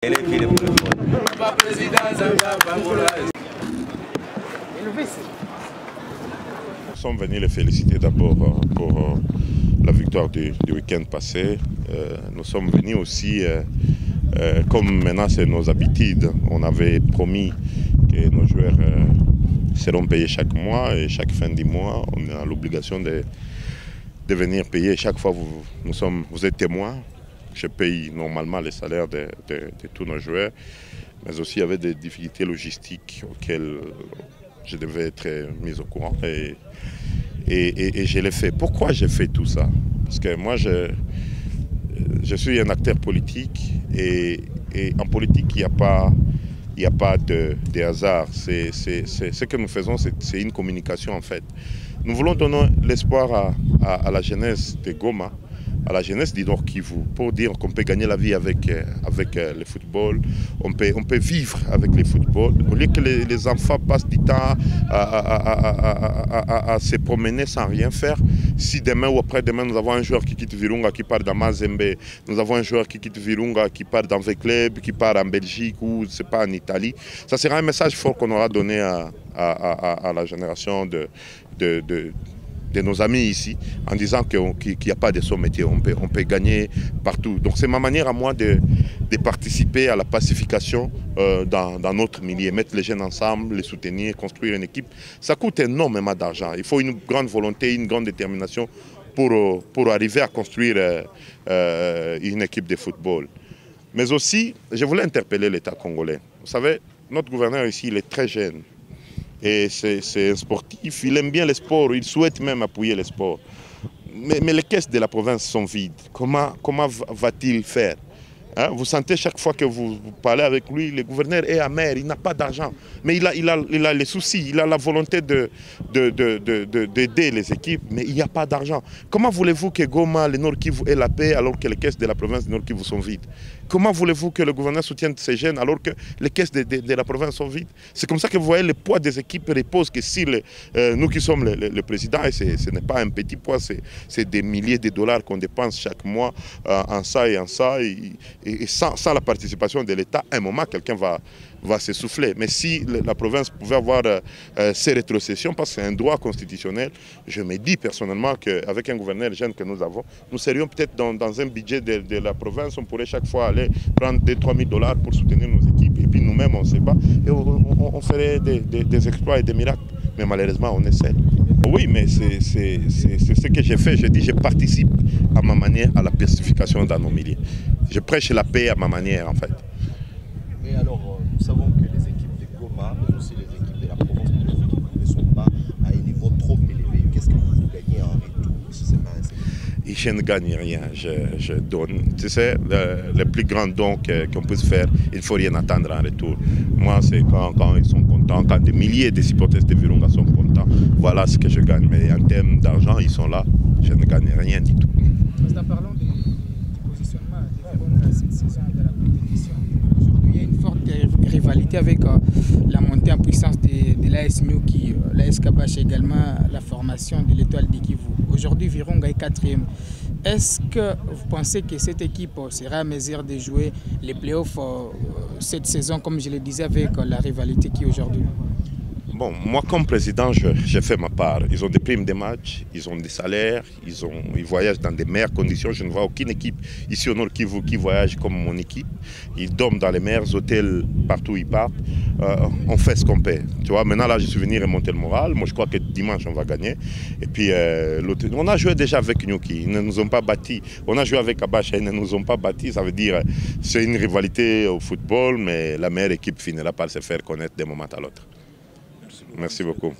Nous sommes venus les féliciter d'abord pour la victoire du week-end passé. Nous sommes venus aussi, comme maintenant c'est nos habitudes, on avait promis que nos joueurs seront payés chaque mois et chaque fin du mois, on a l'obligation de venir payer. Chaque fois, vous êtes témoins. Je paye normalement les salaires de tous nos joueurs, mais aussi il y avait des difficultés logistiques auxquelles je devais être mis au courant et je l'ai fait. Pourquoi j'ai fait tout ça? Parce que moi, je suis un acteur politique et en politique, il n'y a pas de hasard. Ce que nous faisons, c'est une communication en fait. Nous voulons donner l'espoir à la jeunesse de Goma, à la jeunesse du Nord Kivu, pour dire qu'on peut gagner la vie avec le football, on peut vivre avec le football. Au lieu que les enfants passent du temps à se promener sans rien faire, si demain ou après-demain nous avons un joueur qui quitte Virunga, qui part dans Mazembe, nous avons un joueur qui quitte Virunga, qui part dans V-Club, qui part en Belgique ou c'est pas en Italie, ça sera un message fort qu'on aura donné à la génération de nos amis ici, en disant qu'il n'y a pas de sous-métier, on peut gagner partout. Donc c'est ma manière à moi de participer à la pacification dans notre milieu, mettre les jeunes ensemble, les soutenir, construire une équipe. Ça coûte énormément d'argent. Il faut une grande volonté, une grande détermination pour arriver à construire une équipe de football. Mais aussi, je voulais interpeller l'État congolais. Vous savez, notre gouverneur ici, il est très jeune. Et c'est un sportif, il aime bien le sport, il souhaite même appuyer le sport. Mais les caisses de la province sont vides. Comment va-t-il faire? Hein? Vous sentez chaque fois que vous parlez avec lui, le gouverneur est amer, il n'a pas d'argent. Mais il a les soucis, il a la volonté d'aider les équipes, mais il n'y a pas d'argent. Comment voulez-vous que Goma, le Nord Kivu ait la paix alors que les caisses de la province du Nord Kivu sont vides? Comment voulez-vous que le gouverneur soutienne ces jeunes alors que les caisses de la province sont vides? C'est comme ça que vous voyez le poids des équipes repose que si nous qui sommes le président, et ce n'est pas un petit poids, c'est des milliers de dollars qu'on dépense chaque mois en ça et en ça. Et sans la participation de l'État, à un moment, quelqu'un va s'essouffler. Mais si la province pouvait avoir ces rétrocessions, parce que c'est un droit constitutionnel, je me dis personnellement qu'avec un gouverneur jeune que nous avons, nous serions peut-être dans un budget de la province, on pourrait chaque fois aller prendre 2-3 000 dollars pour soutenir nos équipes. Et puis nous-mêmes, on ne sait pas. Et on ferait des exploits et des miracles. Mais malheureusement, on essaie. Oui, mais c'est ce que j'ai fait. Je dis, je participe à ma manière à la pacification dans nos milieux. Je prêche la paix à ma manière, en fait. Mais alors, nous savons que les équipes de Goma, mais aussi les équipes de la province ne sont pas à un niveau trop élevé. Qu'est-ce que vous gagnez en retour si ce n'est pas un... Et je ne gagne rien, je donne. Tu sais, le plus grand don qu'on puisse faire, il ne faut rien attendre en retour. Moi, c'est quand ils sont contents, quand des milliers de supporters de Virunga sont contents, voilà ce que je gagne. Mais en termes d'argent, ils sont là, je ne gagne rien du tout. En parlant du positionnement de Virunga cette saison de la compétition, aujourd'hui il y a une forte rivalité avec la montée en puissance de l'AS Nyuki, l'AS Kabash également, la formation de l'Étoile du Kivu. Aujourd'hui, Virunga est 4e. Est-ce que vous pensez que cette équipe sera à mesure de jouer les playoffs cette saison, comme je le disais, avec la rivalité qui est aujourd'hui? Bon, moi comme président, j'ai fait ma part. Ils ont des primes de match, ils ont des salaires, ils voyagent dans des meilleures conditions. Je ne vois aucune équipe ici au Nord Kivu qui voyage comme mon équipe. Ils dorment dans les meilleurs hôtels partout où ils partent. On fait ce qu'on peut. Tu vois, maintenant là, je suis venu remonter le moral. Moi, je crois que dimanche, on va gagner. Et puis, on a joué déjà avec Nyuki. Ils ne nous ont pas battus. On a joué avec Kabash, ils ne nous ont pas battus. Ça veut dire c'est une rivalité au football, mais la meilleure équipe finira par se faire connaître d'un moment à l'autre. Merci beaucoup.